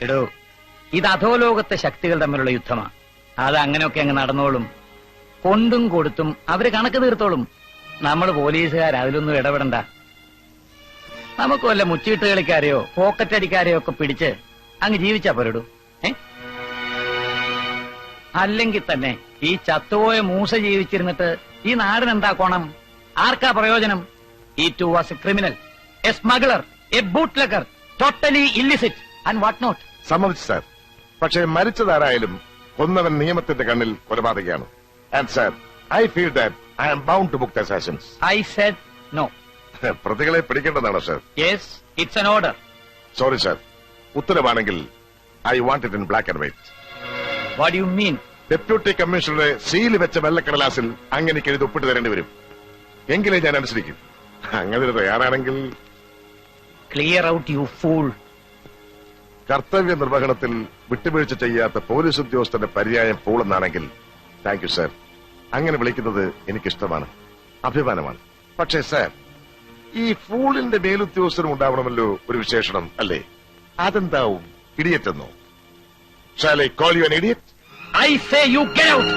എടോ, ഇത് അധോലോകത്തെ ശക്തികൾ തമ്മിലുള്ള യുദ്ധമാ. അത് അങ്ങനെയൊക്കെ അങ്ങ് നടന്നോളും. കൊണ്ടും കൊടുത്തും അവര് കണക്ക് തീർത്തോളും. നമ്മൾ പോലീസുകാർ അതിലൊന്നും ഇടപെടണ്ട. നമുക്ക് വല്ല മുച്ചീട്ട് കളിക്കാരെയോ പോക്കറ്റ് അടിക്കാരെയോ ഒക്കെ പിടിച്ച് അങ്ങ് ജീവിച്ചാ പോരടൂ. അല്ലെങ്കിൽ തന്നെ ഈ ചത്തുപോയ മൂസ ജീവിച്ചിരുന്നിട്ട് ഈ നാടിനെന്താ കോണം? ആർക്കാ പ്രയോജനം? ഈ too was a criminal, a smuggler, a bootlegger, totally illicit and what not. സമ്മതിച്ചു സാർ. പക്ഷേ മരിച്ചതാരായാലും കൊന്നവൻ നിയമത്തിന്റെ കണ്ണിൽ കൊലപാതകയാണ്. And sir, I feel that I am bound to book assassins. I said no. പ്രതികളെ പിടിക്കേണ്ടതാണോ sir? Yes, it's an order. Sorry sir, ഉത്തരവാണെങ്കിൽ I want it in black and white. What you mean? Deputy കമ്മീഷണറുടെ seal വെച്ച വെള്ളക്കടലാസിൽ അങ്ങനെ എഴുതി ഒപ്പിട്ട് തരേണ്ടി വരും. എങ്കിലേ ഞാൻ അനുസരിക്കും. അങ്ങനെ തയ്യാറാണെങ്കിൽ ക്ലിയർ ഔട്ട് യു ഫൂൾ. കർത്തവ്യ നിർവഹണത്തിൽ വിട്ടുവീഴ്ച ചെയ്യാത്ത പോലീസ് ഉദ്യോഗസ്ഥന്റെ പര്യായം പൂളെന്നാണെങ്കിൽ താങ്ക് യു സാർ. അങ്ങനെ വിളിക്കുന്നത് എനിക്കിഷ്ടമാണ്, അഭിമാനമാണ്. പക്ഷേ സാർ, ഈ ഫൂളിന്റെ മേലുദ്യോഗസ്ഥനും ഉണ്ടാവണമല്ലോ ഒരു വിശേഷണം, അല്ലേ? അതെന്താവും? ഇഡിയറ്റ് എന്നോ? Shall I call you an idiot? I say you get out!